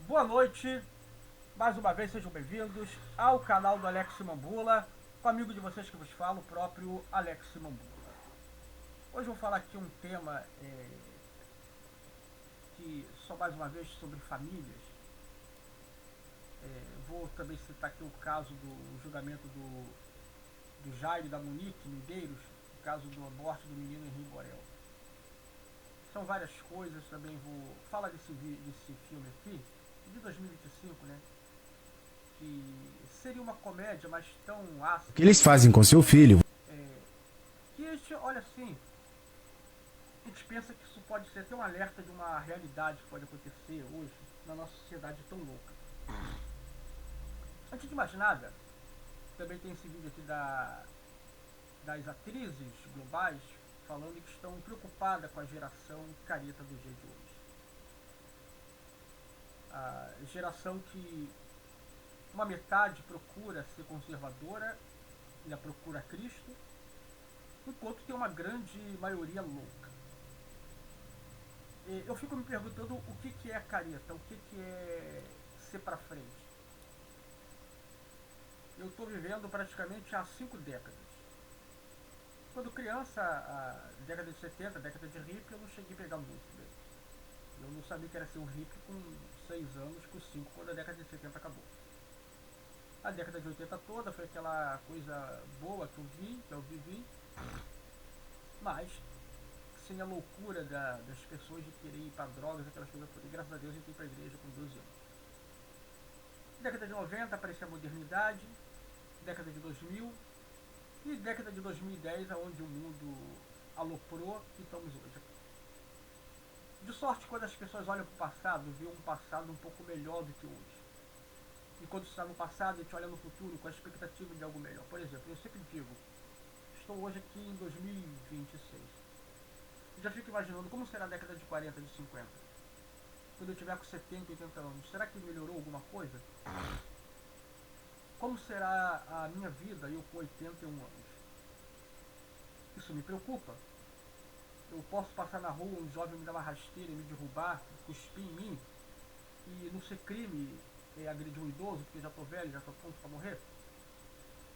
Boa noite, mais uma vez sejam bem-vindos ao canal do Alex Mambula, com o amigo de vocês que vos fala, o próprio Alex Mambula. Hoje eu vou falar aqui um tema que só mais uma vez sobre famílias. Vou também citar aqui o caso do julgamento do Jairo e da Monique Medeiros, o caso do aborto do menino Henri Borel. São várias coisas, também vou falar desse filme aqui, de 2025, né? Que seria uma comédia, mas tão O que ácida, eles fazem com seu filho? é, que a gente olha assim, a gente pensa que isso pode ser até um alerta de uma realidade que pode acontecer hoje na nossa sociedade tão louca. Antes de mais nada, também tem esse vídeo aqui das atrizes globais falando que estão preocupadas com a geração careta do dia de hoje. A geração que uma metade procura ser conservadora, ainda procura Cristo, enquanto tem uma grande maioria louca. Eu fico me perguntando o que é careta, o que é ser pra frente. Eu estou vivendo praticamente há 5 décadas. Quando criança, a década de 70, década de hippie, eu não cheguei a pegar muito bem. Eu não sabia que era ser um hippie com 6 anos, com 5, quando a década de 70 acabou. A década de 80 toda foi aquela coisa boa que eu vivi, mas sem a loucura das pessoas de querer ir para drogas, aquelas coisas todas. E graças a Deus eu entrei para a igreja com 12 anos. Década de 90 apareceu a modernidade, década de 2000 e década de 2010, onde o mundo aloprou e estamos hoje aqui. De sorte, quando as pessoas olham para o passado, vê um passado um pouco melhor do que hoje. E quando está no passado, a gente olha no futuro com a expectativa de algo melhor. Por exemplo, eu sempre digo, estou hoje aqui em 2026. Eu já fico imaginando como será a década de 40, de 50. Quando eu tiver com 70, 80 anos, será que melhorou alguma coisa? Como será a minha vida eu com 81 anos? Isso me preocupa. Eu posso passar na rua, um jovem me dar uma rasteira e me derrubar, cuspir em mim, e não ser crime agredir um idoso, porque já estou velho, já estou pronto para morrer?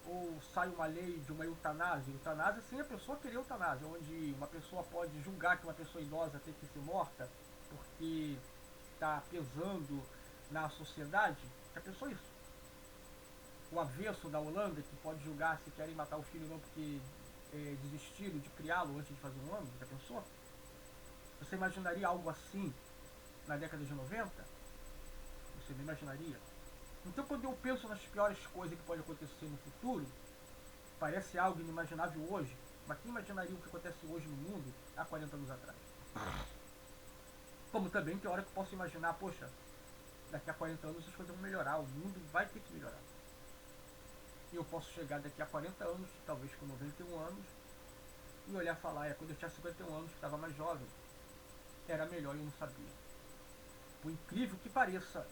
Ou sai uma lei de uma eutanásia, eutanásia sem a pessoa querer eutanásia, onde uma pessoa pode julgar que uma pessoa idosa tem que ser morta porque está pesando na sociedade? Já pensou isso? O avesso da Holanda, que pode julgar se querem matar o filho não porque desistiram de criá-lo antes de fazer um ano? Já pensou? Você imaginaria algo assim na década de 90? Você não imaginaria? Então, quando eu penso nas piores coisas que pode acontecer no futuro, parece algo inimaginável hoje, mas quem imaginaria o que acontece hoje no mundo há 40 anos atrás? Como também tem hora que eu posso imaginar, poxa, daqui a 40 anos as coisas vão melhorar, o mundo vai ter que melhorar. E eu posso chegar daqui a 40 anos, talvez com 91 anos, e olhar e falar, quando eu tinha 51 anos, que estava mais jovem, era melhor e eu não sabia. Por incrível que pareça,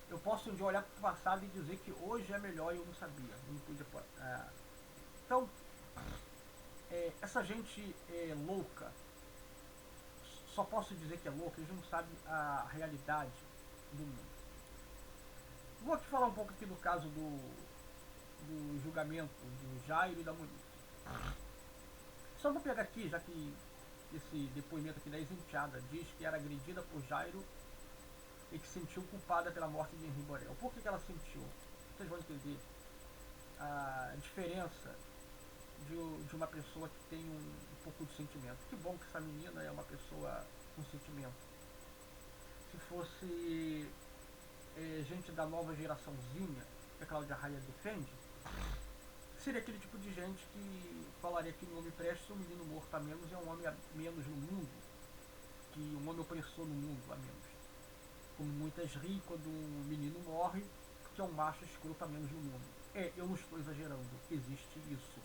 eu posso um dia olhar para o passado e dizer que hoje é melhor e eu não sabia. Eu não podia. Então, essa gente louca, só posso dizer que é louca, eles não sabem a realidade do mundo. Vou aqui falar um pouco aqui do caso do julgamento do Jairo e da Monique. Só vou pegar aqui, já que esse depoimento aqui da ex-enteada diz que era agredida por Jairo e que se sentiu culpada pela morte de Henri Borel. Por que ela sentiu? Vocês vão entender a diferença de uma pessoa que tem um pouco de sentimento. Que bom que essa menina é uma pessoa com sentimento. Se fosse gente da nova geraçãozinha que a Cláudia Raia defende, seria aquele tipo de gente que falaria que um homem presta, um menino morto a menos é um homem a menos no mundo, que um homem opressor no mundo a menos. Como muitas riem quando um menino morre, porque é um macho escroto a menos no mundo. Eu não estou exagerando, existe isso.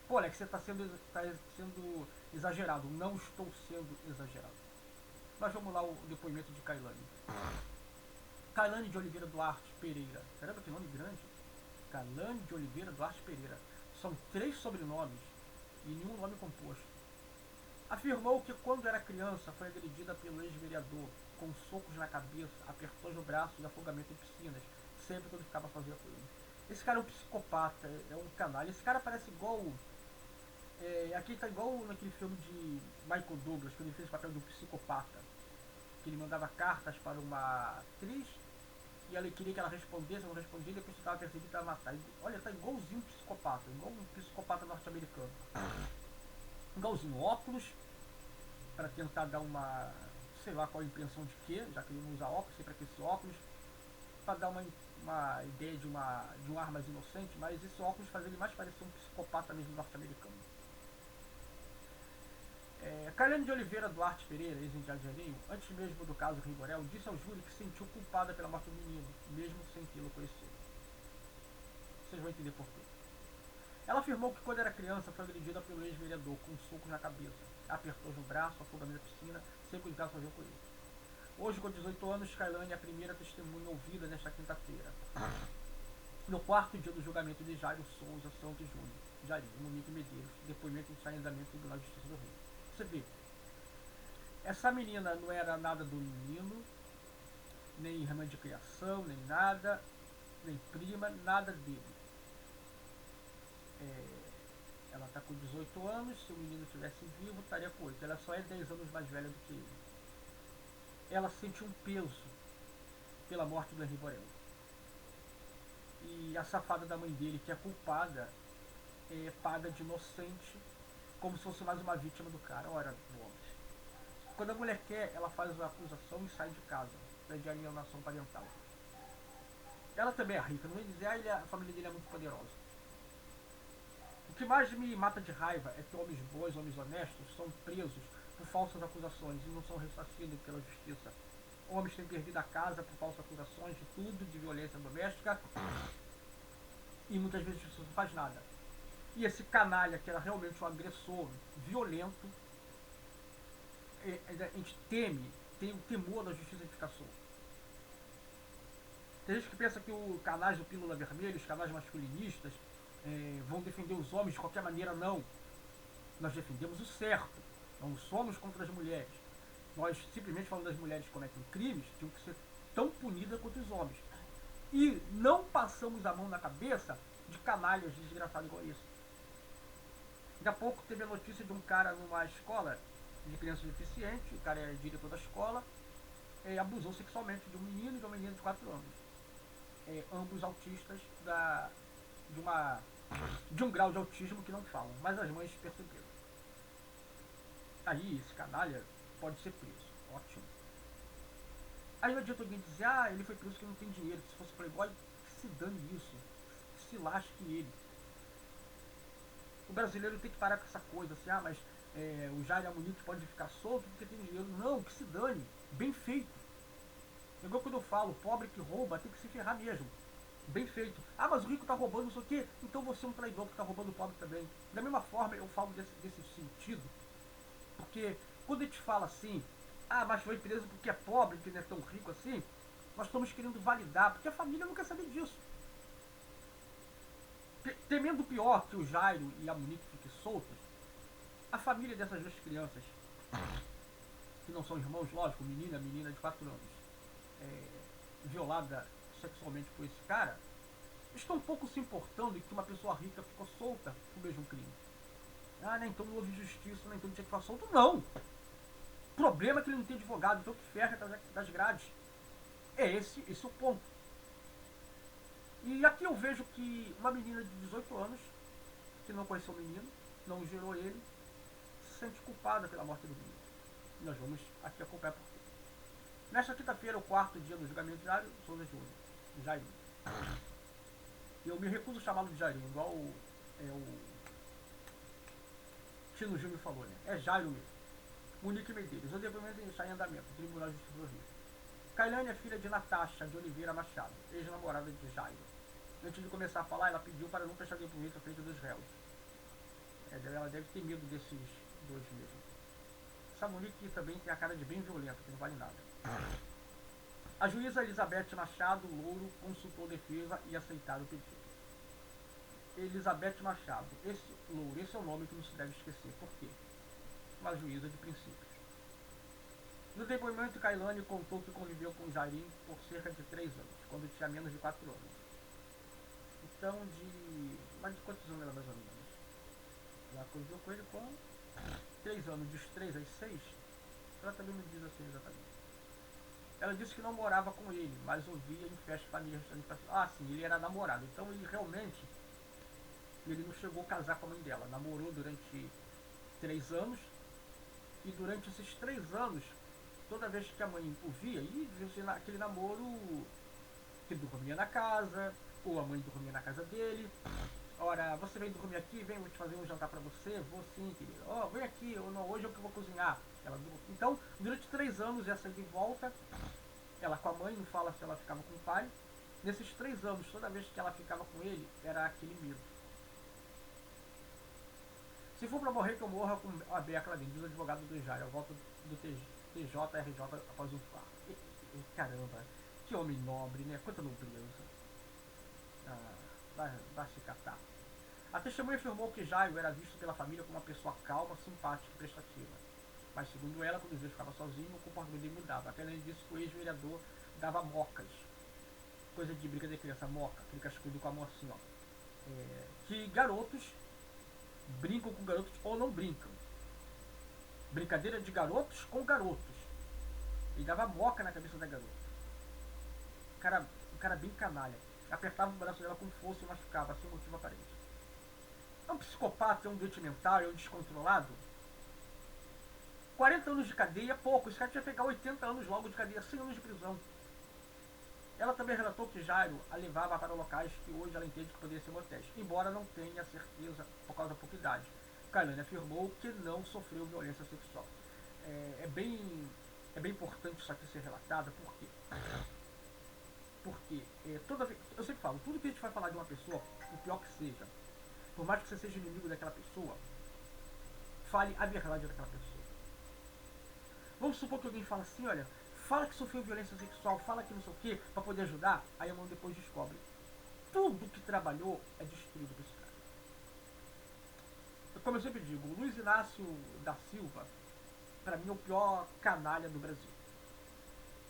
Pô, Alex, você está sendo exagerado. Não estou sendo exagerado. Mas vamos lá o depoimento de Kailane. Kailane de Oliveira Duarte Pereira. Caramba, que nome grande. Kailane de Oliveira Duarte Pereira. São 3 sobrenomes e nenhum nome composto. Afirmou que quando era criança foi agredida pelo ex-vereador com socos na cabeça, apertões no braço e afogamento em piscinas, sempre quando ficava sozinha com ele. Esse cara é um psicopata, é um canalha. Esse cara parece igual. Aqui tá igual naquele filme de Michael Douglas, quando ele fez o papel de um psicopata. Que ele mandava cartas para uma atriz e ela queria que ela respondesse, não respondia, e depois estava perseguido para matar. Olha, tá igualzinho um psicopata, igual um psicopata norte-americano. Igualzinho, óculos, para tentar dar uma, sei lá qual a intenção de quê, já que ele não usa óculos, sempre que esse óculos, para dar uma ideia de um ar mais inocente, mas esse óculos faz ele mais parecer um psicopata mesmo norte-americano. Kailane de Oliveira Duarte Pereira, ex-indianinho, antes mesmo do caso Rigorel, disse ao júri que se sentiu culpada pela morte do menino, mesmo sem tê-lo conhecido. Vocês vão entender porquê. Ela afirmou que quando era criança foi agredida pelo ex-vereador com um soco na cabeça, apertou no braço, afogamento na piscina, sempre que sozinho com ele. Hoje, com 18 anos, Kailane é a primeira testemunha ouvida nesta quinta-feira, no quarto dia do julgamento de Jairo Souza Santos Júnior, Jairinho, Monique Medeiros, depoimento de andamento do Tribunal de Justiça do Rio. Você vê, essa menina não era nada do menino, nem irmã de criação, nem nada, nem prima, nada dele. Ela está com 18 anos, se o menino estivesse vivo, estaria com 8. Ela só é 10 anos mais velha do que ele. Ela sente um peso pela morte do Henri Borel. E a safada da mãe dele, que é culpada, paga de inocente, como se fosse mais uma vítima do cara. Ora, homem. Quando a mulher quer, ela faz a acusação e sai de casa, de alienação parental. Ela também é rica, não vem dizer, a família dele é muito poderosa. O que mais me mata de raiva é que homens bons, homens honestos, são presos por falsas acusações e não são ressarcidos pela justiça. Homens têm perdido a casa por falsas acusações de tudo, de violência doméstica, e muitas vezes a justiça não faz nada. E esse canalha, que era realmente um agressor violento, a gente tem o temor da justiça de ficar solto. Tem gente que pensa que os canais do Pílula Vermelha, os canais masculinistas, vão defender os homens de qualquer maneira. Não. Nós defendemos o certo. Não somos contra as mulheres. Nós simplesmente falando das mulheres que cometem crimes, tinham que ser tão punidas quanto os homens. E não passamos a mão na cabeça de canalhas desgraçados igual isso. Daqui a pouco teve a notícia de um cara numa escola de crianças deficientes, o cara é diretor da escola, abusou sexualmente de um menino e de uma menina de 4 anos. Ambos autistas de um grau de autismo que não falam, mas as mães perceberam. Aí esse canalha pode ser preso, ótimo. Aí não adianta alguém dizer, ele foi preso porque não tem dinheiro, se fosse playboy, que se dane isso, que se lasque ele. O brasileiro tem que parar com essa coisa, assim, mas o Jair Amunique pode ficar solto porque tem dinheiro. Não, que se dane, bem feito. Igual quando eu falo, pobre que rouba tem que se ferrar mesmo. Bem feito. Mas o rico tá roubando, não sei o quê, então você é um traidor que tá roubando o pobre também. Da mesma forma, eu falo desse sentido, porque quando a gente fala assim, mas foi preso porque é pobre, porque não é tão rico assim, nós estamos querendo validar, porque a família não quer saber disso. Temendo pior que o Jairo e a Monique fiquem soltos, a família dessas duas crianças, que não são irmãos, lógico, menina de 4 anos, violada sexualmente por esse cara, estão um pouco se importando em que uma pessoa rica ficou solta por mesmo crime. Então não houve justiça, então não tinha que ficar solto. Não! O problema é que ele não tem advogado, então que ferra das grades. Esse é o ponto. E aqui eu vejo que uma menina de 18 anos, que não conheceu o menino, não gerou ele, se sente culpada pela morte do menino. E nós vamos aqui acompanhar por quê. Nesta quinta-feira, o 4º dia do julgamento de Jairo Souza Júnior. Jairinho. Eu me recuso a chamá-lo de Jairinho, igual o Tino Júnior falou, né? É Jairo mesmo. Monique Medeiros. O depoimento está em andamento. Tribunal de Justiça do Rio. Kailane é filha de Natasha de Oliveira Machado, ex-namorada de Jairo. Antes de começar a falar, ela pediu para não prestar depoimento à frente dos réus. Ela deve ter medo desses dois mesmo. Essa Monique também tem a cara de bem violenta, que não vale nada. A juíza Elizabeth Machado Louro consultou a defesa e aceitaram o pedido. Elizabeth Machado, esse é o nome que não se deve esquecer. Por quê? Uma juíza de princípios. No depoimento, Kailane contou que conviveu com Jairim por cerca de 3 anos, quando tinha menos de 4 anos. Então, mas de quantos anos ela mais ou menos? Ela conviveu com ele com 3 anos, dos 3 aos 6. Ela também não diz assim exatamente. Ela disse que não morava com ele, mas ouvia em festas famílias. Ah, sim, ele era namorado. Então ele realmente ele não chegou a casar com a mãe dela. Namorou durante 3 anos. E durante esses 3 anos, toda vez que a mãe o via, e aquele namoro que dormia na casa, ou a mãe dormia na casa dele. Ora, você vem dormir aqui, vem, vou te fazer um jantar pra você. Vou sim, querida. Ó, vem aqui, ou não, hoje é o que eu vou cozinhar. Então, durante 3 anos, essa de volta, ela com a mãe, não fala se ela ficava com o pai. Nesses 3 anos, toda vez que ela ficava com ele, era aquele medo. Se for pra morrer, que eu morra com a Bea Claudine, diz o advogado do Jair. Eu volto do TJRJ após um par. Caramba, que homem nobre, né? Quanta nobreza. Vai se catar. A testemunha afirmou que Jairo era visto pela família como uma pessoa calma, simpática e prestativa. Mas, segundo ela, quando o Deus ficava sozinho, o comportamento dele mudava. Até além disso, o ex-vereador dava mocas. Coisa de briga de criança, moca, aquele cascudo com a mão assim, ó. Que garotos brincam com garotos ou não brincam. Brincadeira de garotos com garotos. Ele dava moca na cabeça da garota. Um cara bem canalha. Apertava o braço dela com força e machucava, sem motivo aparente. É um psicopata, é um doente mental, é um descontrolado. 40 anos de cadeia é pouco. Esse cara tinha que pegar 80 anos logo de cadeia, 100 anos de prisão. Ela também relatou que Jairo a levava para locais que hoje ela entende que poderiam ser motéis, embora não tenha certeza por causa da pouca idade. Kailane afirmou que não sofreu violência sexual. É bem importante isso aqui ser relatado, porque toda vez, eu sempre falo, tudo que a gente vai falar de uma pessoa, o pior que seja, por mais que você seja inimigo daquela pessoa, fale a verdade daquela pessoa. Vamos supor que alguém fala assim, olha, fala que sofreu violência sexual, fala que não sei o que, pra poder ajudar, aí a mão depois descobre. Tudo que trabalhou é destruído por esse cara. Como eu sempre digo, o Luiz Inácio da Silva, pra mim é o pior canalha do Brasil.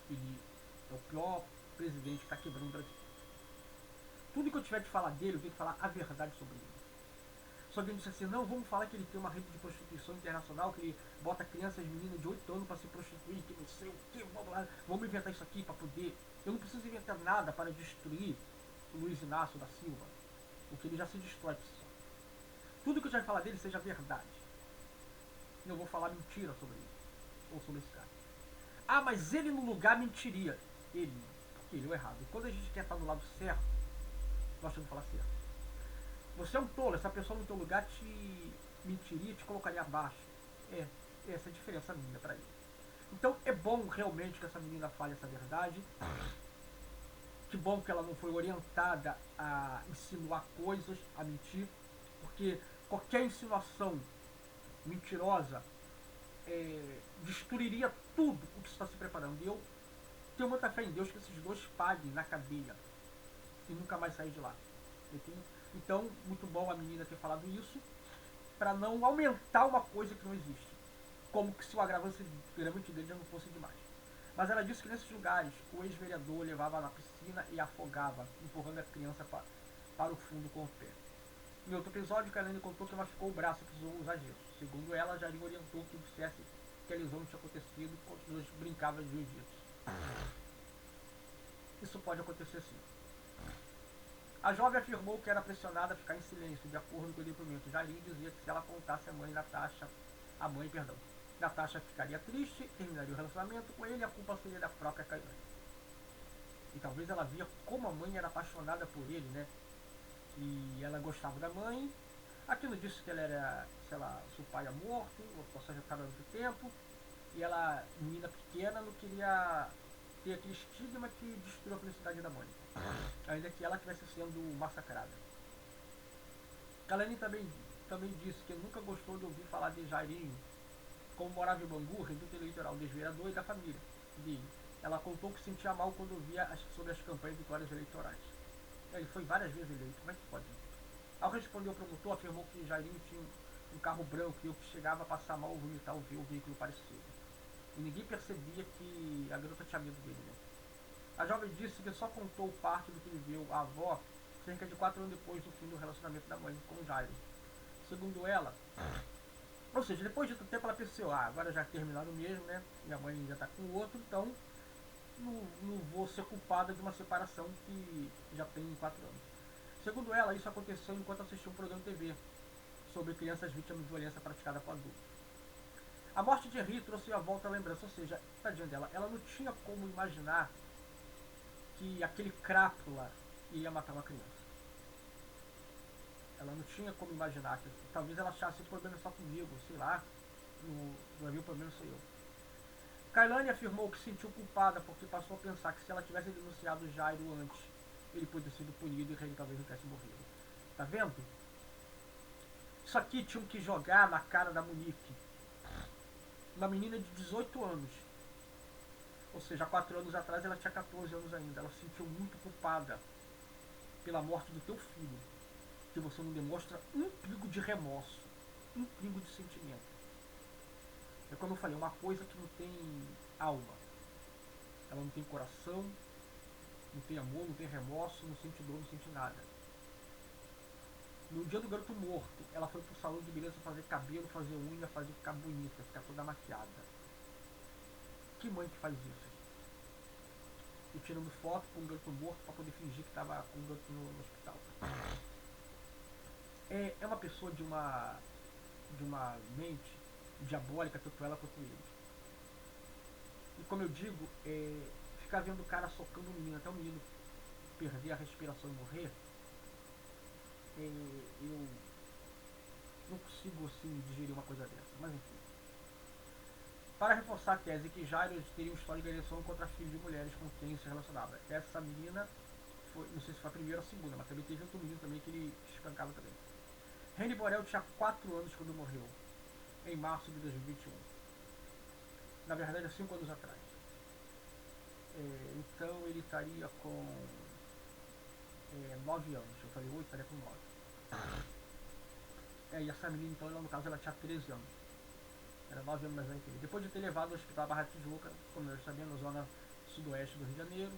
Ele é o pior presidente que tá quebrando o Brasil. Tudo que eu tiver de falar dele, eu tenho que falar a verdade sobre ele. Se alguém disse assim, não, vamos falar que ele tem uma rede de prostituição internacional, que ele bota crianças, meninas de 8 anos para se prostituir, que não sei o que, vamos inventar isso aqui para poder. Eu não preciso inventar nada para destruir o Luiz Inácio da Silva, porque ele já se destrói por si só. Tudo que eu já falar dele seja verdade. E eu vou falar mentira sobre ele, ou sobre esse cara. Ah, mas ele no lugar mentiria. Porque ele é o errado. E quando a gente quer estar do lado certo, nós temos que falar certo. Você é um tolo, essa pessoa no teu lugar te mentiria, te colocaria abaixo. Essa é a diferença minha pra ele. Então é bom realmente que essa menina fale essa verdade. Que bom que ela não foi orientada a insinuar coisas, a mentir. Porque qualquer insinuação mentirosa destruiria tudo o que está se preparando. E eu tenho muita fé em Deus que esses dois paguem na cadeia e nunca mais sair de lá. Então, muito bom a menina ter falado isso, para não aumentar uma coisa que não existe. Como que se o agravante dele já não fosse demais. Mas ela disse que nesses lugares o ex-vereador levava na piscina e afogava, empurrando a criança para o fundo com o pé. Em outro episódio, Kailane contou que machucou o braço e precisou usar gesso. Segundo ela, Jair orientou que dissesse que a lesão não tinha acontecido enquanto os dois brincavam de jiu-jitsu. Isso pode acontecer sim. A jovem afirmou que era pressionada a ficar em silêncio, de acordo com o depoimento. Jair dizia que se ela contasse a mãe, Natasha ficaria triste, terminaria o relacionamento com ele e a culpa seria da própria Kailane. E talvez ela via como a mãe era apaixonada por ele, né? E ela gostava da mãe. Aquilo disse que ela era, sei lá, seu pai é morto, ou seja, estava há muito tempo. E ela, menina pequena, não queria ter aquele estigma que destruiu a felicidade da mãe. Ainda que ela estivesse sendo massacrada. Kailane também disse que nunca gostou de ouvir falar de Jairinho, como morava em Bangu, reduto eleitoral do vereador e da família dele. Ela contou que sentia mal quando ouvia sobre as campanhas de vitórias eleitorais. Ele foi várias vezes eleito, como é que pode? Ao responder ao promotor, afirmou que Jairinho tinha um carro branco e eu que chegava a passar mal ou vomitar ao ver o veículo parecido. E ninguém percebia que a garota tinha medo dele, né? A jovem disse que só contou parte do que viveu a avó cerca de 4 anos depois do fim do relacionamento da mãe com o Jairo. Segundo ela, ou seja, depois de tanto tempo ela pensou, agora já terminaram mesmo, né? Minha mãe já tá com o outro, então não vou ser culpada de uma separação que já tem 4 anos. Segundo ela, isso aconteceu enquanto assistia um programa de TV sobre crianças vítimas de violência praticada por adultos. A morte de Henry trouxe a volta à lembrança, ou seja, tadinha dela, ela não tinha como imaginar que aquele crápula iria matar uma criança. Ela não tinha como imaginar que talvez ela achasse o problema só comigo, sei lá, no meu problema sou eu. Kailane afirmou que se sentiu culpada porque passou a pensar que se ela tivesse denunciado Jairo antes, ele podia ter sido punido e ele talvez não tivesse morrido. Tá vendo? Isso aqui tinham que jogar na cara da Monique. Uma menina de 18 anos. Ou seja, há 4 anos atrás ela tinha 14 anos ainda. Ela se sentiu muito culpada pela morte do teu filho. Que você não demonstra um pingo de remorso. Um pingo de sentimento. É como eu falei, uma coisa que não tem alma. Ela não tem coração, não tem amor, não tem remorso, não sente dor, não sente nada. No dia do garoto morto, ela foi pro salão de beleza fazer cabelo, fazer unha, fazer ficar bonita, ficar toda maquiada. Que mãe que faz isso? E tirando foto com um garoto morto pra poder fingir que tava com um garoto no hospital. É uma pessoa de uma mente diabólica, tanto ela quanto ele. E como eu digo, ficar vendo o cara socando o menino até o menino perder a respiração e morrer, eu não consigo assim digerir uma coisa dessa. Mas enfim. Para reforçar a tese que Jairo teria um histórico de agressão contra filhos de mulheres com quem se relacionava. Essa menina, não sei se foi a primeira ou a segunda, mas também teve outro menino também que ele espancava também. Henry Borel tinha 4 anos quando morreu, em março de 2021. Na verdade, 5 anos atrás. Então ele estaria com 9 anos. Eu falei 8, estaria com 9. E essa menina, então, no caso, ela tinha 13 anos. Era 9 anos mais velha que ele. Depois de ter levado ao hospital Barra Tijuca, como nós sabemos, na zona sudoeste do Rio de Janeiro,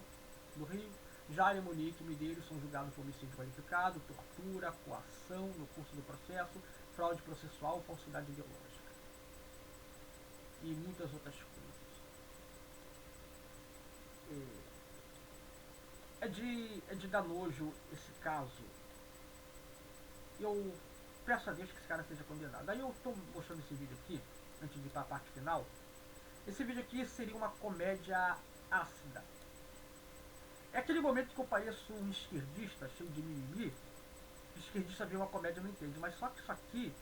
do Rio, Jairo, Monique e Medeiros são julgados por homicídio qualificado, tortura, coação no curso do processo, fraude processual, falsidade ideológica. E muitas outras coisas. É de dar nojo esse caso. Eu peço a Deus que esse cara seja condenado. Aí eu estou mostrando esse vídeo aqui, antes de ir para a parte final. Esse vídeo aqui seria uma comédia ácida. É aquele momento que eu pareço um esquerdista, cheio de mimimi. O esquerdista vê uma comédia e não entende. Mas só que isso aqui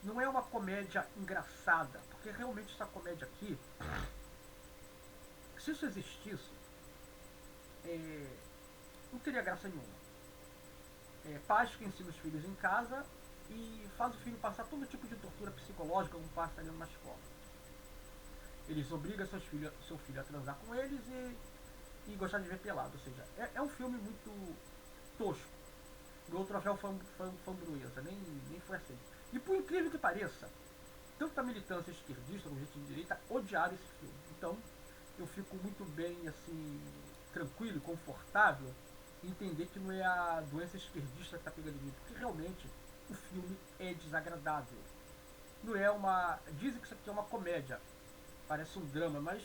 não é uma comédia engraçada. Porque realmente essa comédia aqui, se isso existisse, não teria graça nenhuma. Pais que ensinam os filhos em casa e faz o filho passar todo tipo de tortura psicológica como passa ali numa escola. Eles obrigam seu filho a transar com eles e gostar de ver pelado. Ou seja, é um filme muito tosco. Ganhou o troféu Fambruesa, nem foi assim. E por incrível que pareça, tanto a militância esquerdista como a gente de direita odiaram esse filme. Então, eu fico muito bem, assim, tranquilo e confortável em entender que não é a doença esquerdista que está pegando em mim, porque realmente o filme é desagradável. Não é uma... Dizem que isso aqui é uma comédia, parece um drama, mas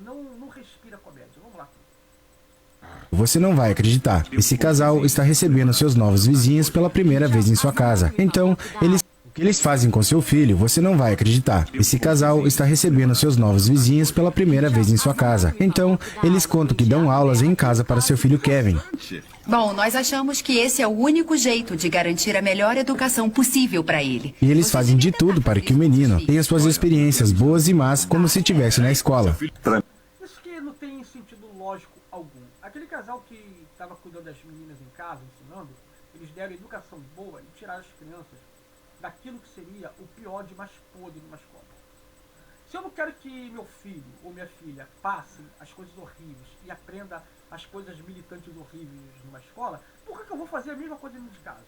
não respira comédia. Vamos lá. Você não vai acreditar. Esse casal está recebendo seus novos vizinhos pela primeira vez em sua casa. Então, o que eles fazem com seu filho, você não vai acreditar. Esse casal está recebendo seus novos vizinhos pela primeira vez em sua casa. Então, eles contam que dão aulas em casa para seu filho Kevin. Bom, nós achamos que esse é o único jeito de garantir a melhor educação possível para ele. E eles fazem de tudo para que o menino tenha suas experiências boas e más como se estivesse na escola. Isso que não tem sentido lógico algum. Aquele casal que estava cuidando das meninas em casa, ensinando, eles deram educação boa e tiraram as crianças daquilo que seria o pior de mais podre numa escola. Se eu não quero que meu filho ou minha filha passe as coisas horríveis e aprenda as coisas militantes horríveis numa escola, por que eu vou fazer a mesma coisa dentro de casa?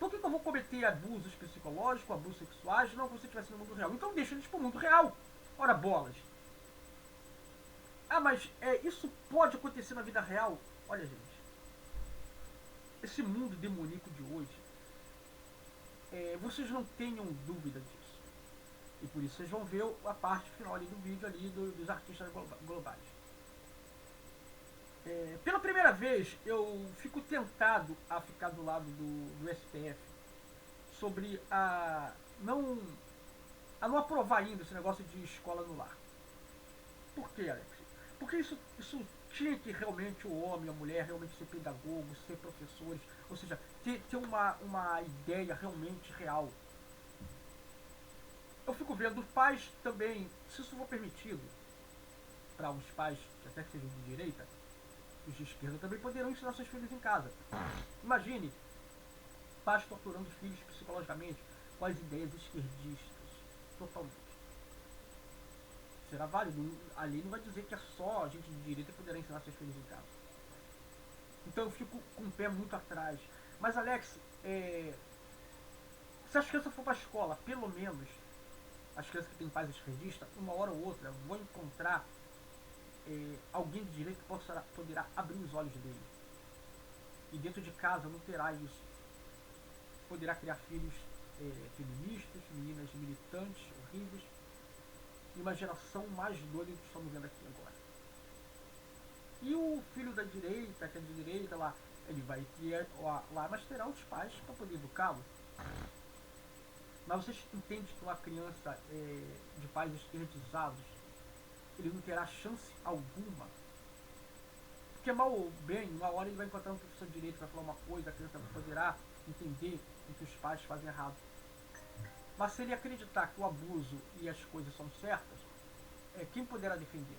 Por que eu vou cometer abusos psicológicos, abusos sexuais, não que você estivesse no mundo real? Então deixa eles pro mundo real. Ora bolas. Ah, mas isso pode acontecer na vida real? Olha, gente. Esse mundo demoníaco de hoje, vocês não tenham dúvida disso. E por isso vocês vão ver a parte final ali do vídeo ali dos artistas globais. Pela primeira vez, eu fico tentado a ficar do lado do STF sobre a não aprovar ainda esse negócio de escola no lar. Por quê, Alex? Porque isso tinha que realmente o homem e a mulher realmente ser pedagogos, ser professores, ou seja, ter uma ideia realmente real. Eu fico vendo os pais também, se isso for permitido, para os pais, que até sejam de direita, os de esquerda também poderão ensinar seus filhos em casa. Imagine pais torturando os filhos psicologicamente com as ideias esquerdistas, totalmente. Será válido? A lei não vai dizer que é só a gente de direita que poderá ensinar seus filhos em casa. Então eu fico com o pé muito atrás. Mas, Alex, se as crianças for para a escola, pelo menos as crianças que têm pais esquerdistas, uma hora ou outra vão encontrar alguém de direita que poderá abrir os olhos dele. E dentro de casa não terá isso. Poderá criar filhos feministas, meninas militantes, horríveis. E uma geração mais doida que estamos vendo aqui agora. E o filho da direita, que é de direita lá, ele vai ter lá, mas terá os pais para poder educá-lo. Mas vocês entendem que uma criança de pais esquerdizados, ele não terá chance alguma. Porque mal ou bem, uma hora ele vai encontrar um professor de direito para falar uma coisa, a criança poderá entender o que os pais fazem errado. Mas se ele acreditar que o abuso e as coisas são certas, quem poderá defender?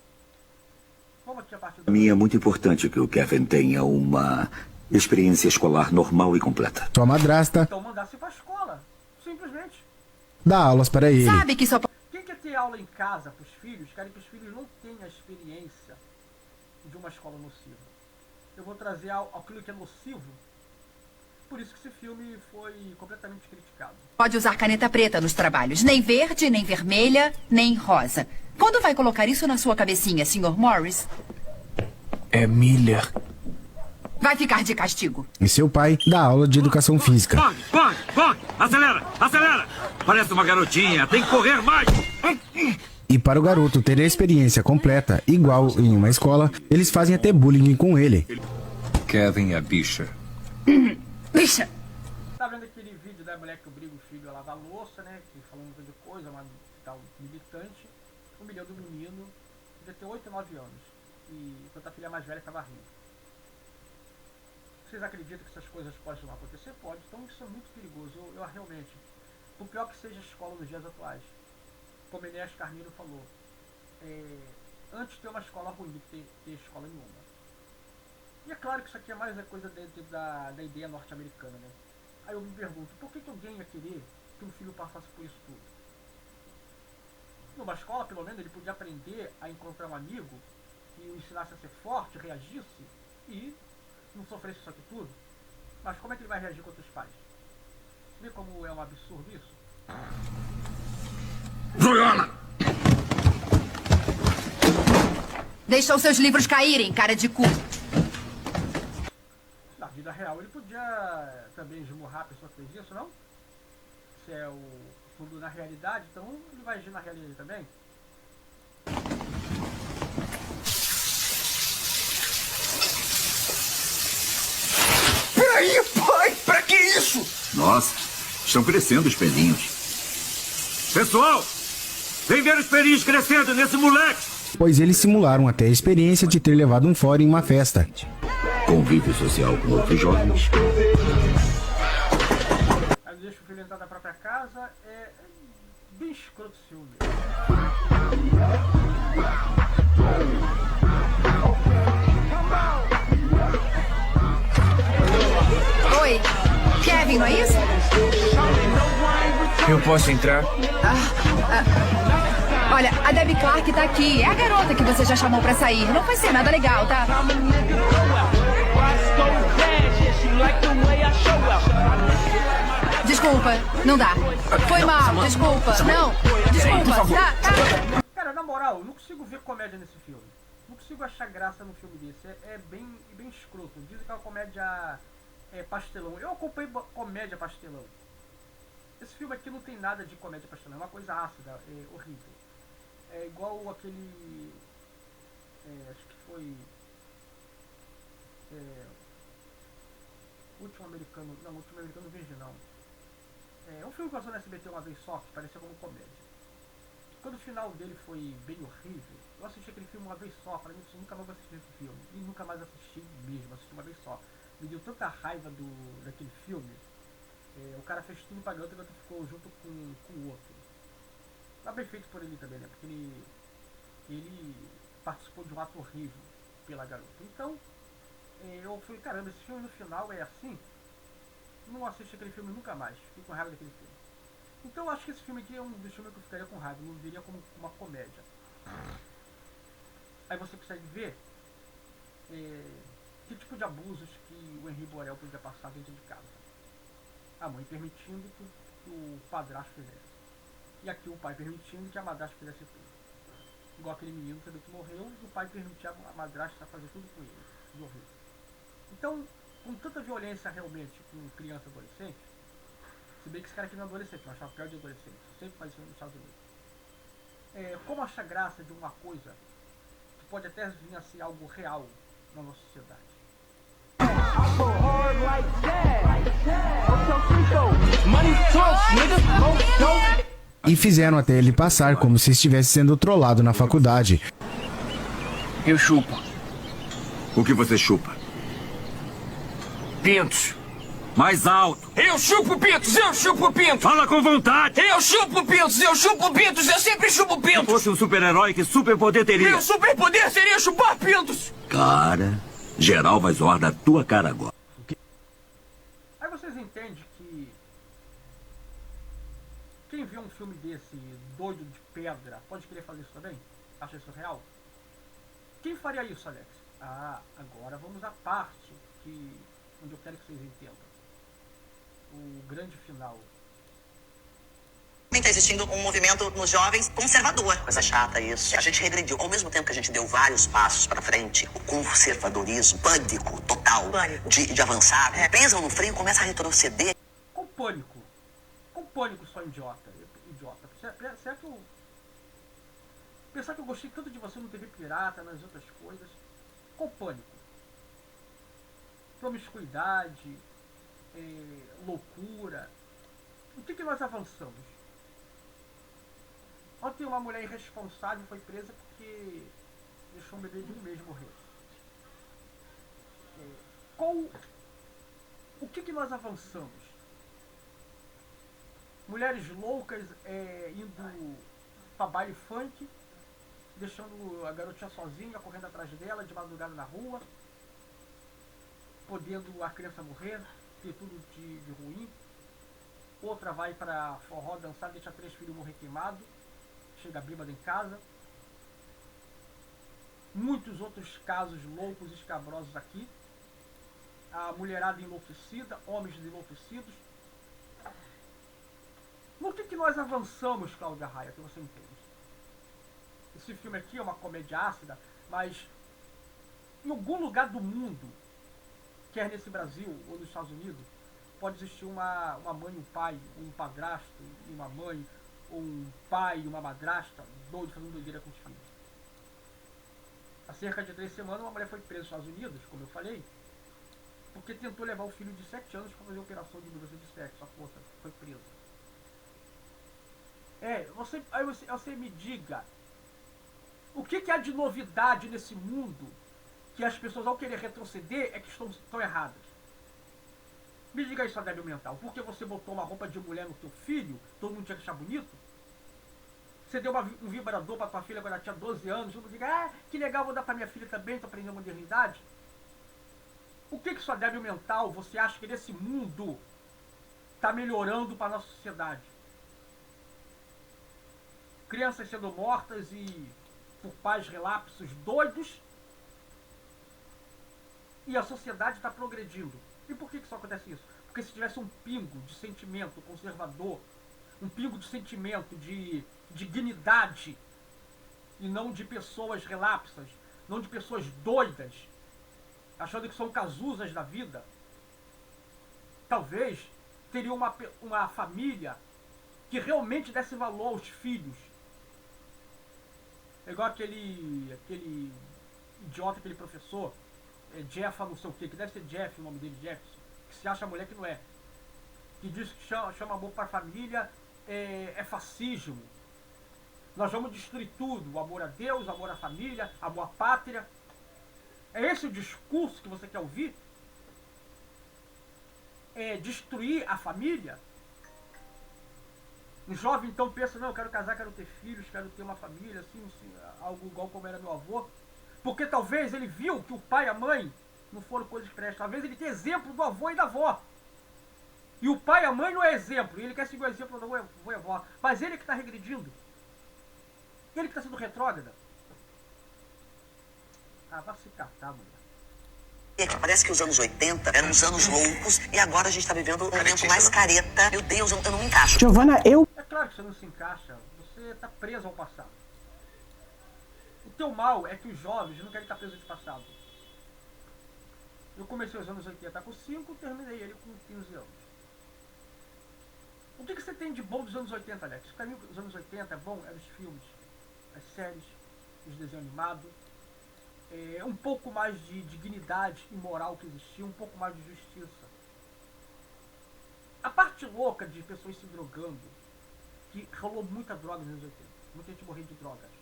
Vamos aqui a partir Para mim é muito importante que o Kevin tenha uma experiência escolar normal e completa. Sua madrasta Então mandasse para a escola, simplesmente. dá aulas para ele. Sabe que só Quem quer ter aula em casa para os filhos, querem que os filhos não tenham a experiência de uma escola nociva. Eu vou trazer aquilo que é nocivo. Por isso que esse filme foi completamente criticado. pode usar caneta preta nos trabalhos. Nem verde, nem vermelha, nem rosa. Quando vai colocar isso na sua cabecinha, Sr. Morris? É Miller. Vai ficar de castigo. E seu pai dá aula de educação física. Corre! Acelera! Parece uma garotinha, tem que correr mais! E para o garoto ter a experiência completa, igual em uma escola, eles fazem até bullying com ele. Kevin é bicha. Bicha! Tá vendo aquele vídeo da mulher que obriga o filho a lavar louça, né? Que falando muita coisa, uma tal militante, humilhando o menino, devia ter 8 ou 9 anos. E enquanto a filha mais velha estava rindo. Vocês acreditam que essas coisas podem não acontecer? Pode. Então isso é muito perigoso. Eu realmente, por pior que seja a escola nos dias atuais, como Enéas Carneiro falou, antes de ter uma escola ruim do que ter escola nenhuma. E é claro que isso aqui é mais a coisa da ideia norte-americana, né? Aí eu me pergunto, por que alguém ia querer que um filho passasse por isso tudo? Numa escola, pelo menos, ele podia aprender a encontrar um amigo que o ensinasse a ser forte, reagisse e não sofresse isso aqui tudo. Mas como é que ele vai reagir contra os pais? Vê como é um absurdo isso? Joana! Deixou seus livros caírem, cara de cu. Na vida real ele podia também esmurrar a pessoa que fez isso, não? Se é tudo na realidade, então ele vai agir na realidade também? Peraí, pai! Pra que isso? Nossa, estão crescendo os pelinhos. Pessoal, vem ver os pelinhos crescendo nesse moleque! Pois eles simularam até a experiência de ter levado um fora em uma festa. Convívio social com outros jovens. Aí deixa o filho entrar da própria casa, é bem escroto o ciúme. Oi, Kevin, não é isso? Eu posso entrar? Olha, a Debbie Clark tá aqui. É a garota que você já chamou pra sair. Não vai ser nada legal, tá? Desculpa, não dá. Foi mal, desculpa. Não, desculpa. Tá. Cara, na moral, eu não consigo ver comédia nesse filme. Não consigo achar graça num filme desse. É bem escroto. Dizem que é uma comédia pastelão. Eu acompanho comédia pastelão. Esse filme aqui não tem nada de comédia pastelão. É uma coisa ácida, horrível. É igual aquele... acho que foi... Último Americano... Não, Último Americano Virginal. É um filme que passou na SBT uma vez só, que parecia como comédia. Quando o final dele foi bem horrível, eu assisti aquele filme uma vez só. Falei, eu nunca mais vou assistir esse filme. E nunca mais assisti mesmo, assisti uma vez só. Me deu tanta raiva daquele filme. O cara fez tudo pra garota e a garota ficou junto com o outro. Tá bem feito por ele também, né? Porque ele participou de um ato horrível pela garota. Então, eu falei, caramba, esse filme no final é assim? Não assisti aquele filme nunca mais. Fiquei com raiva daquele filme. Então eu acho que esse filme aqui é um dos filmes que eu ficaria com raiva. Não viria como uma comédia. Aí você consegue ver que tipo de abusos que o Henri Borel podia passar dentro de casa. A mãe permitindo que o padrasto fizesse. E aqui o pai permitindo que a madrasta fizesse tudo. Igual aquele menino também que morreu, e o pai permitia a madrasta fazer tudo com ele. De horrível. Então, com tanta violência realmente com criança e adolescente, se bem que esse cara aqui não é adolescente, mas achava pior de adolescente, sempre faz isso nos Estados Unidos. Como achar graça de uma coisa que pode até vir a ser algo real na nossa sociedade? E fizeram até ele passar como se estivesse sendo trollado na faculdade. Eu chupo. O que você chupa? Pintos. Mais alto! Eu chupo pintos, eu chupo pintos! Fala com vontade! Eu chupo pintos, eu chupo pintos, eu sempre chupo Se pintos! fosse um super-herói, que superpoder teria? Meu superpoder seria chupar pintos! Cara, geral vai zoar da tua cara agora. Aí vocês entendem que quem vê um filme desse doido de pedra pode querer fazer isso também? Acha isso real? Quem faria isso, Alex? Ah, agora vamos à parte onde eu quero que vocês entendam. O grande final. Está existindo um movimento nos jovens conservador. Coisa chata isso. A gente regrediu. Ao mesmo tempo que a gente deu vários passos para frente, o conservadorismo, pânico total de avançar, pisam no freio e começa a retroceder. Com pânico. Com pânico, só idiota. Pensar que eu gostei tanto de você no TV Pirata, nas outras coisas. Com pânico. Promiscuidade, loucura. O que nós avançamos? Ontem uma mulher irresponsável foi presa porque deixou um bebê de um mês morrer. O que nós avançamos? Mulheres loucas indo pra baile funk, deixando a garotinha sozinha, correndo atrás dela, de madrugada na rua, podendo a criança morrer, ter tudo de ruim. Outra vai para forró dançar, deixa 3 filhos morrer queimado, chega bêbada em casa. Muitos outros casos loucos e escabrosos aqui. A mulherada enlouquecida, homens enlouquecidos. No que nós avançamos, Cláudia Raia, que você entende? Esse filme aqui é uma comédia ácida, mas em algum lugar do mundo, quer nesse Brasil ou nos Estados Unidos, pode existir uma mãe e um pai, um padrasto e uma mãe, ou um pai e uma madrasta, doido fazendo doideira com os filhos. Há cerca de 3 semanas, uma mulher foi presa nos Estados Unidos, como eu falei, porque tentou levar o filho de 7 anos para fazer operação de mudança de sexo. A moça foi presa. Aí você me diga, o que há de novidade nesse mundo que as pessoas, ao querer retroceder, é que estão erradas? Me diga isso, débil mental. Porque você botou uma roupa de mulher no teu filho, todo mundo tinha que achar bonito? Você deu um vibrador pra tua filha quando ela tinha 12 anos, todo mundo diga, que legal, vou dar pra minha filha também, tô aprendendo modernidade. O que sua débil mental você acha que nesse mundo tá melhorando pra nossa sociedade? Crianças sendo mortas e por pais relapsos doidos, e a sociedade está progredindo. E por que só acontece isso? Porque se tivesse um pingo de sentimento conservador, um pingo de sentimento de dignidade, e não de pessoas relapsas, não de pessoas doidas, achando que são Cazuzas da vida, talvez teria uma família que realmente desse valor aos filhos. É igual aquele idiota, aquele professor, Jeff, não sei o que deve ser Jeff, o nome dele, Jefferson, que se acha mulher que não é. Que diz que chama amor para a família é fascismo. Nós vamos destruir tudo, o amor a Deus, o amor à família, amor à pátria. É esse o discurso que você quer ouvir? É destruir a família? O jovem então pensa, não, eu quero casar, quero ter filhos, quero ter uma família, assim, algo igual como era meu avô. Porque talvez ele viu que o pai e a mãe não foram coisas que prestam. Talvez ele tenha exemplo do avô e da avó. E o pai e a mãe não é exemplo. E ele quer seguir o exemplo do avô e avó. Mas ele que está regredindo. Ele que está sendo retrógrado. Ah, vai se catar, mulher. É que parece que os anos 80 eram os anos loucos e agora a gente está vivendo um momento mais careta. Meu Deus, eu não me encaixo. Giovana, eu... É claro que você não se encaixa. Você está preso ao passado. O teu mal é que os jovens não querem estar presos de passado. Eu comecei os anos 80 com 5, terminei ele com 15 anos. O que você tem de bom dos anos 80, Alex? Para mim, os anos 80 é bom, eram os filmes, as séries, os desenhos animados, um pouco mais de dignidade e moral que existia, um pouco mais de justiça. A parte louca de pessoas se drogando, que rolou muita droga nos anos 80, muita gente morreu de drogas.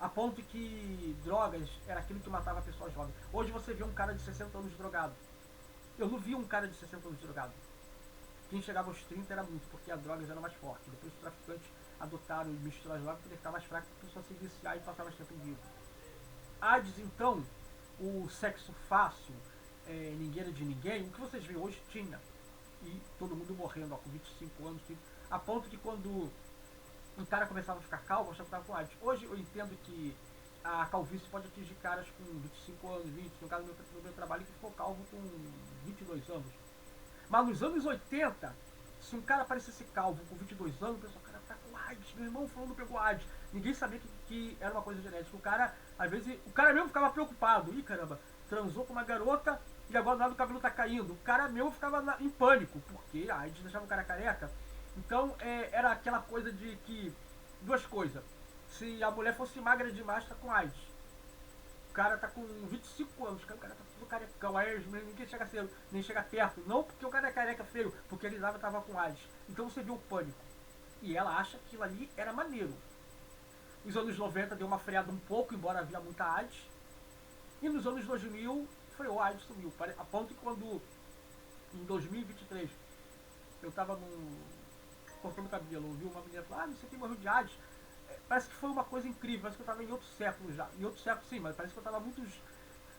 A ponto que drogas era aquilo que matava pessoas jovens. Hoje você vê um cara de 60 anos drogado. Eu não vi um cara de 60 anos drogado. Quem chegava aos 30 era muito, porque as drogas eram mais fortes. Depois os traficantes adotaram e misturaram as drogas para ficar mais fraco, para a pessoa se viciar e passar mais tempo vivo. AIDS, então, o sexo fácil, ninguém era de ninguém, o que vocês veem hoje tinha. E todo mundo morrendo, com 25 anos, a ponto que quando um cara começava a ficar calvo, achava que estava com AIDS. Hoje eu entendo que a calvície pode atingir caras com 25 anos, 20, no caso do meu trabalho que ficou calvo com 22 anos. Mas nos anos 80, se um cara aparecesse calvo com 22 anos, o pessoal, cara, tá com AIDS, meu irmão falando pegou AIDS. Ninguém sabia que era uma coisa genética. O cara, às vezes, o cara mesmo ficava preocupado. Ih, caramba, transou com uma garota e agora nada do cabelo tá caindo. O cara mesmo ficava em pânico, porque a AIDS deixava o cara careca. Então, era aquela coisa de que, duas coisas. Se a mulher fosse magra demais, tá com AIDS. O cara tá com 25 anos, o cara tá tudo carecão. Aí ninguém chega cedo, nem chega perto. Não porque o cara é careca feio, porque ele tava com AIDS. Então você viu o pânico. E ela acha que aquilo ali era maneiro. Nos anos 90 deu uma freada um pouco, embora havia muita AIDS. E nos anos 2000, freou a AIDS, sumiu. A ponto que quando, em 2023, eu tava cortando cabelo, ouvi uma menina falar, não sei quem morreu de AIDS. Parece que foi uma coisa incrível, parece que eu estava em outro século já. Em outro século sim, mas parece que eu estava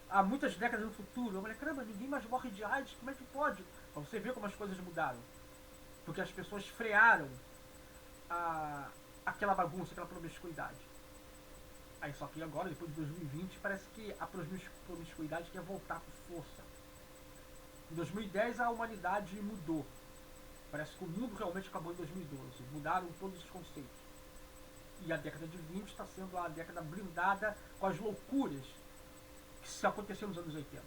há muitas décadas no futuro. Eu falei, caramba, ninguém mais morre de AIDS, como é que pode? Pra você ver como as coisas mudaram. Porque as pessoas frearam aquela bagunça, aquela promiscuidade. Aí só que agora, depois de 2020, parece que a promiscuidade quer voltar com força. Em 2010 a humanidade mudou. Parece que o mundo realmente acabou em 2012. Mudaram todos os conceitos. E a década de 20 está sendo a década blindada com as loucuras que se aconteceram nos anos 80.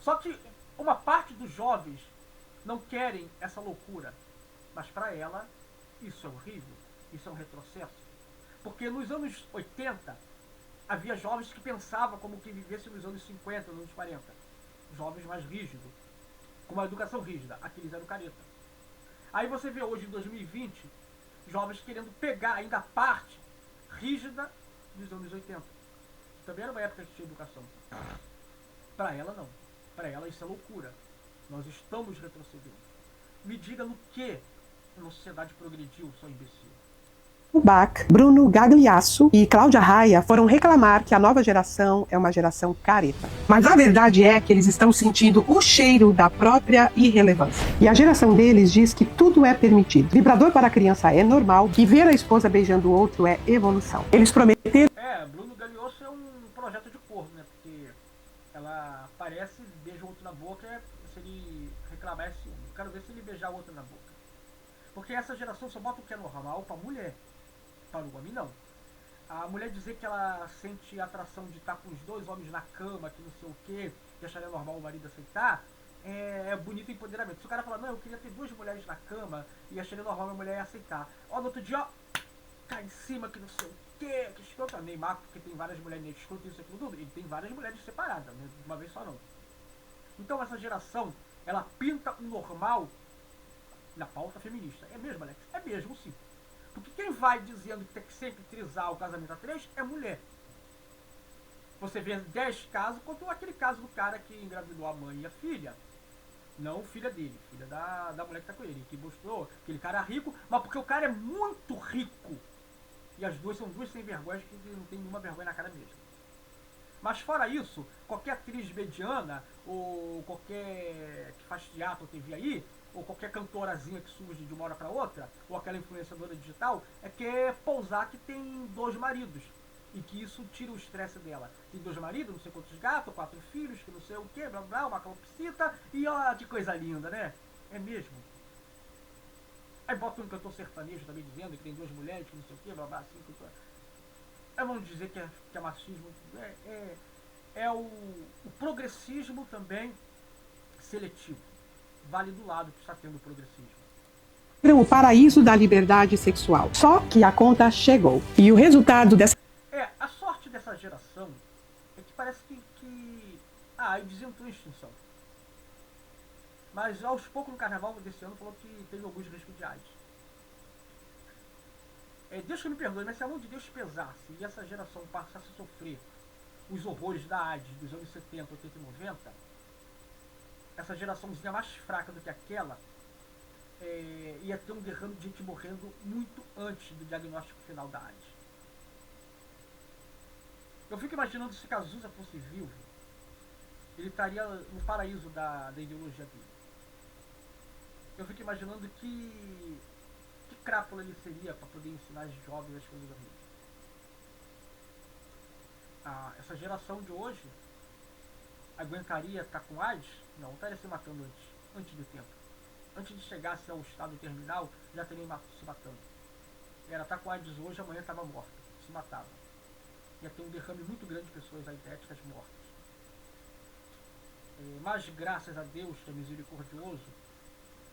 Só que uma parte dos jovens não querem essa loucura. Mas para ela, isso é horrível. Isso é um retrocesso. Porque nos anos 80, havia jovens que pensavam como que vivessem nos anos 50, nos anos 40. Jovens mais rígidos, com uma educação rígida. Aqueles eram careta. Aí você vê hoje, em 2020, jovens querendo pegar ainda a parte rígida dos anos 80. Também era uma época que tinha educação. Para ela, não. Para ela, isso é loucura. Nós estamos retrocedendo. Me diga no que uma sociedade progrediu, seu imbecil. O Bach, Bruno Gagliasso e Cláudia Raia foram reclamar que a nova geração é uma geração careta. Mas a verdade é que eles estão sentindo o cheiro da própria irrelevância. E a geração deles diz que tudo é permitido. Vibrador para a criança é normal e ver a esposa beijando o outro é evolução. Eles prometeram... Bruno Gagliasso é um projeto de corno, né? Porque ela aparece, beija o outro na boca, se ele reclamar é ciúme. Eu quero ver se ele beijar outra na boca. Porque essa geração só bota o que é normal pra mulher. Para o homem, não. A mulher dizer que ela sente atração de estar com os dois homens na cama, que não sei o que, que acharia normal o marido aceitar, é bonito empoderamento. Se o cara falar, não, eu queria ter duas mulheres na cama e acharia normal a mulher aceitar. Ó, no outro dia, ó, cai em cima, que não sei o que escrota. Neymar, porque tem várias mulheres, né, escrota isso, aquilo tudo. Ele tem várias mulheres separadas, né, de uma vez só não. Então essa geração, ela pinta o normal na pauta feminista. É mesmo, Alex? É mesmo, sim. Porque quem vai dizendo que tem que sempre trisar o casamento a três é mulher. Você vê 10 casos, quanto aquele caso do cara que engravidou a mãe e a filha. Não filha dele, filha da mulher que tá com ele. Que mostrou aquele cara rico, mas porque o cara é muito rico. E as duas são duas sem vergonha, que não tem nenhuma vergonha na cara mesmo. Mas fora isso, qualquer atriz mediana, ou qualquer que faz teatro ou TV aí, ou qualquer cantorazinha que surge de uma hora para outra, ou aquela influenciadora digital, é quer pousar que tem 2 maridos. E que isso tira o estresse dela. Tem 2 maridos, não sei quantos gatos, 4 filhos, que não sei o que, blá blá, uma calopsita, e ó, que coisa linda, né? É mesmo. Aí bota um cantor sertanejo também dizendo que tem 2 mulheres, que não sei o que, blá blá, assim, aí vamos dizer que é machismo. É o progressismo também seletivo. Vale do lado que está tendo o progressismo. O paraíso da liberdade sexual. Só que a conta chegou. E o resultado dessa... A sorte dessa geração é que parece que a AIDS entrou em extinção. Mas aos poucos no carnaval desse ano falou que teve alguns riscos de AIDS. Deus que me perdoe, mas se a mão de Deus pesasse e essa geração passasse a sofrer os horrores da AIDS dos anos 70, 80 e 90, essa geraçãozinha mais fraca do que aquela ia ter um derrame de gente morrendo muito antes do diagnóstico final da AIDS. Eu fico imaginando se Cazuza fosse vivo, ele estaria no paraíso da ideologia dele. Eu fico imaginando que crápula ele seria para poder ensinar os jovens as coisas horríveis. Essa geração de hoje aguentaria estar com AIDS? Não, estaria se matando antes do tempo. Antes de chegasse ao estado terminal, já teria se matando. Era estar com AIDS hoje, amanhã estava morta, se matava. Ia ter um derrame muito grande de pessoas aidéticas mortas. Mas graças a Deus, que é misericordioso,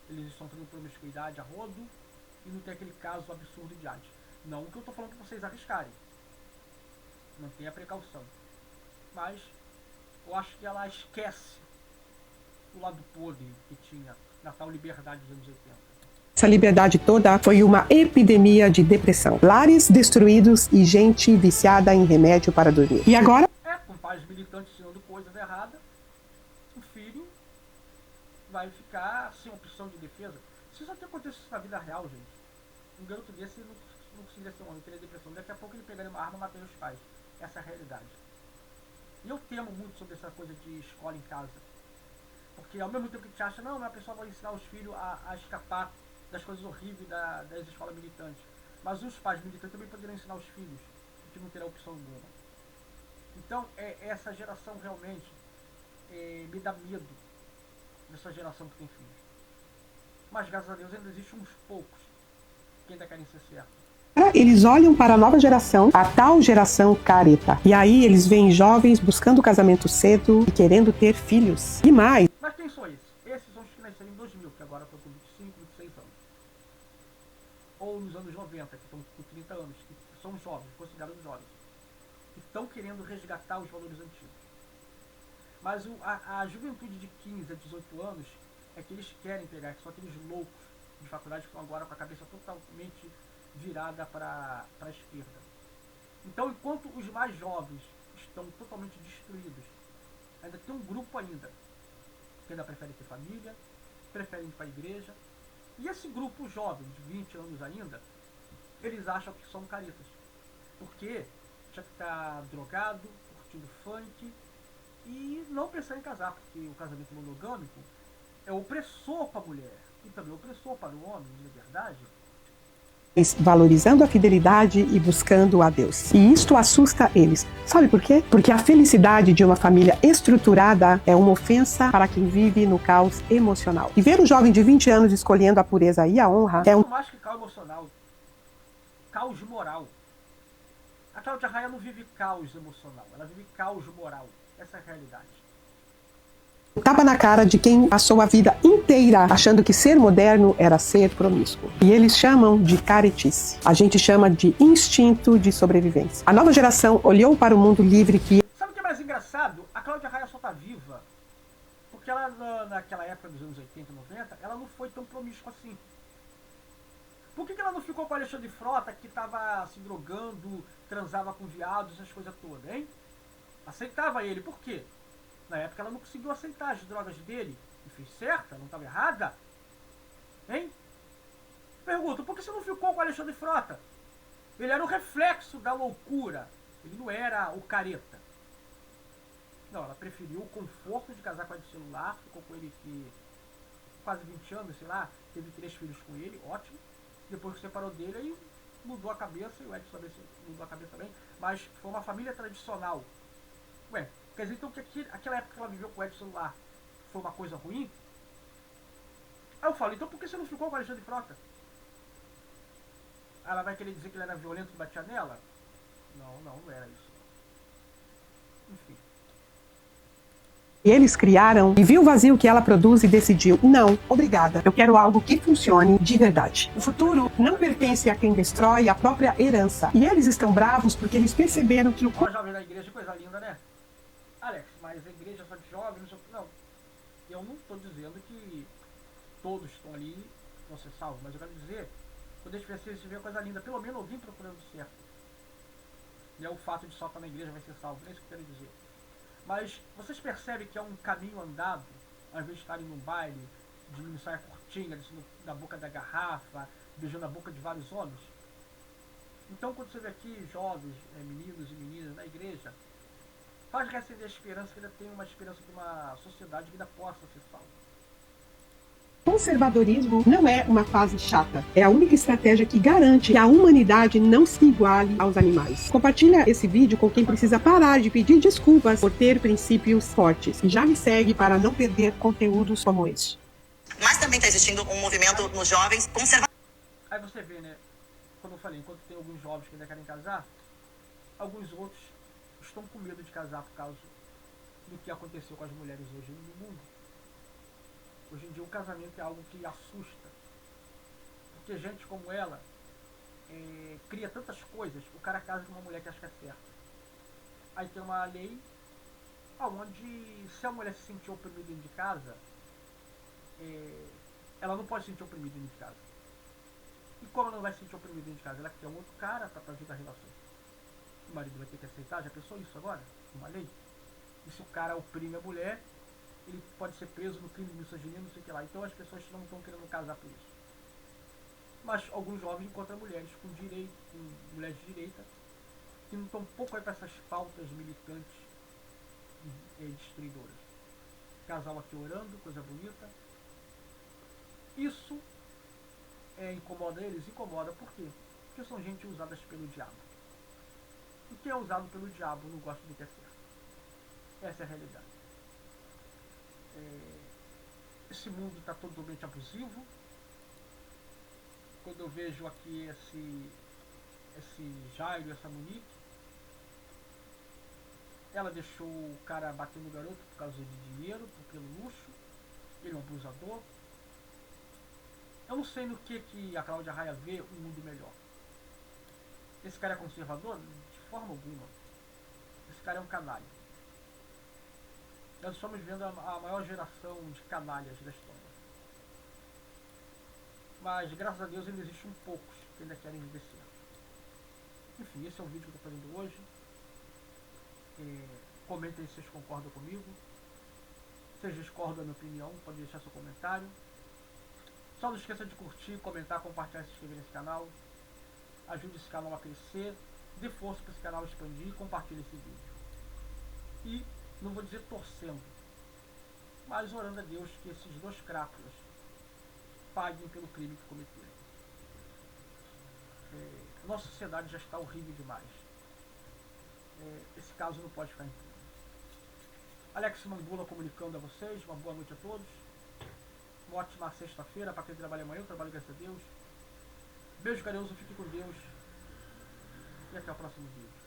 eles estão tendo promiscuidade a rodo e não tem aquele caso absurdo de AIDS. Não que eu estou falando para vocês arriscarem. Mantenha a precaução. Mas eu acho que ela esquece o lado podre que tinha na tal liberdade dos anos 80. Essa liberdade toda foi uma epidemia de depressão. Lares destruídos e gente viciada em remédio para dormir. E agora? Com pais militantes ensinando coisas erradas, o filho vai ficar sem opção de defesa. Se isso até acontece na vida real, gente. Um garoto desse não conseguiria ser um homem, teria depressão. Daqui a pouco ele pegaria uma arma e mataria os pais. Essa é a realidade. E eu temo muito sobre essa coisa de escola em casa. Porque ao mesmo tempo que a gente acha, não, a pessoa vai ensinar os filhos a escapar das coisas horríveis das escolas militantes. Mas os pais militantes também poderiam ensinar os filhos, que não terá opção alguma. Então, essa geração realmente me dá medo dessa geração que tem filhos. Mas graças a Deus ainda existem uns poucos que ainda querem ser certos. Eles olham para a nova geração, a tal geração careta. E aí eles veem jovens buscando casamento cedo e querendo ter filhos. E mais. Mas quem são esses? Esses são os que nasceram em 2000, que agora estão com 25, 26 anos. Ou nos anos 90, que estão com 30 anos, que são jovens, considerados jovens. Que estão querendo resgatar os valores antigos. Mas a juventude de 15 a 18 anos é que eles querem pegar, que são aqueles loucos de faculdade que estão agora com a cabeça totalmente virada para a esquerda. Então, enquanto os mais jovens estão totalmente destruídos, ainda tem um grupo ainda que ainda prefere ter família, preferem ir para a igreja. E esse grupo jovem, de 20 anos ainda, eles acham que são caretas. Porque já está drogado, curtindo funk e não pensar em casar, porque o casamento monogâmico é opressor para a mulher e também opressor para o homem, na verdade. valorizando a fidelidade e buscando a Deus. E isto assusta eles. Sabe por quê? Porque a felicidade de uma família estruturada é uma ofensa para quem vive no caos emocional. E ver um jovem de 20 anos escolhendo a pureza e a honra é um... mais que caos emocional. Caos moral. A Cláudia Raia não vive caos emocional, ela vive caos moral. Essa é a realidade. tapa na cara de quem passou a vida inteira achando que ser moderno era ser promíscuo. E eles chamam de caretice. A gente chama de instinto de sobrevivência. A nova geração olhou para o mundo livre que... Sabe o que é mais engraçado? A Cláudia Raia só tá viva porque ela, naquela época dos anos 80 e 90, ela não foi tão promíscua assim. Por que ela não ficou com o Alexandre Frota, que tava se drogando, transava com viados, essas coisas todas, hein? Aceitava ele. Por quê? Na época ela não conseguiu aceitar as drogas dele. E fez certa, não estava errada. Hein? Pergunto, por que você não ficou com o Alexandre Frota? Ele era o reflexo da loucura. Ele não era o careta. Não, ela preferiu o conforto de casar com ele de celular. Ficou com ele que quase 20 anos, sei lá. Teve 3 filhos com ele, ótimo. Depois que separou dele, aí mudou a cabeça. E o Edson também mudou a cabeça também. Mas foi uma família tradicional. Ué, quer dizer então que aquela época que ela viveu com o Edson lá foi uma coisa ruim? Aí eu falo, então por que você não ficou com o Alexandre Frota? Ela vai querer dizer que ele era violento e batia nela? Não era isso. Enfim. eles criaram e viu o vazio que ela produz e decidiu, não, obrigada, eu quero algo que funcione de verdade. O futuro não pertence a quem destrói a própria herança. E eles estão bravos porque eles perceberam que o... Os jovens da igreja, coisa linda, né? Alex, mas a igreja é só de jovens, não. Eu não estou dizendo que todos estão ali vão ser salvos, mas eu quero dizer, quando eles precisam se ver coisa linda, pelo menos alguém procurando o certo. E é o fato de só estar na igreja vai ser salvo, não é isso que eu quero dizer. Mas vocês percebem que é um caminho andado, ao invés de estarem num baile, de não sair curtinha, na boca da garrafa, beijando a boca de vários homens? Então quando você vê aqui jovens, meninos e meninas na igreja, faz reacender a esperança que ainda tem uma esperança de uma sociedade que ainda possa ser salva. Conservadorismo não é uma fase chata. É a única estratégia que garante que a humanidade não se iguale aos animais. Compartilha esse vídeo com quem precisa parar de pedir desculpas por ter princípios fortes. E já me segue para não perder conteúdos como este. Mas também está existindo um movimento nos jovens conservadores. Aí você vê, né? Como eu falei, enquanto tem alguns jovens que ainda querem casar, alguns outros estão com medo de casar por causa do que aconteceu com as mulheres hoje no mundo. Hoje em dia o casamento é algo que assusta. Porque gente como ela cria tantas coisas. O cara casa com uma mulher que acha que é certa. Aí tem uma lei onde se a mulher se sentir oprimida dentro de casa, ela não pode se sentir oprimida dentro de casa. E como ela não vai se sentir oprimida dentro de casa? Ela quer um outro cara para ajudar a relação. O marido vai ter que aceitar. Já pensou isso agora? Uma lei? E se o cara oprime a mulher, ele pode ser preso no crime de misoginia, não sei o que lá. Então as pessoas não estão querendo casar por isso. Mas alguns jovens encontram mulheres com direito, com mulheres de direita, que não estão um pouco aí para essas pautas militantes destruidoras. Casal aqui orando, coisa bonita. Isso incomoda eles? Incomoda. Por quê? Porque são gente usadas pelo diabo. E quem é usado pelo diabo não gosta do que é certo. Essa é a realidade. Esse mundo está totalmente abusivo. Quando eu vejo aqui esse Jairo e essa Monique, ela deixou o cara bater no garoto por causa de dinheiro, pelo luxo. Ele é um abusador. Eu não sei no que a Cláudia Raia vê um mundo melhor. Esse cara é conservador? De forma alguma. Esse cara é um canalha. Nós estamos vendo a maior geração de canalhas da história. Mas, graças a Deus, ainda existem poucos que ainda querem viver certo. Enfim, esse é o vídeo que eu estou fazendo hoje. Comentem se vocês concordam comigo. Se vocês discordam da minha opinião, pode deixar seu comentário. Só não esqueça de curtir, comentar, compartilhar e se inscrever nesse canal. Ajude esse canal a crescer. Dê força para esse canal expandir e compartilhe esse vídeo. E não vou dizer torcendo, mas orando a Deus que esses 2 crápulas paguem pelo crime que cometeram. A nossa sociedade já está horrível demais. Esse caso não pode ficar impune. Alex Mambula comunicando a vocês. Uma boa noite a todos. Uma ótima sexta-feira. Para quem trabalha amanhã, eu trabalho, graças a Deus. Beijo carinhoso, fique com Deus. E até o próximo vídeo.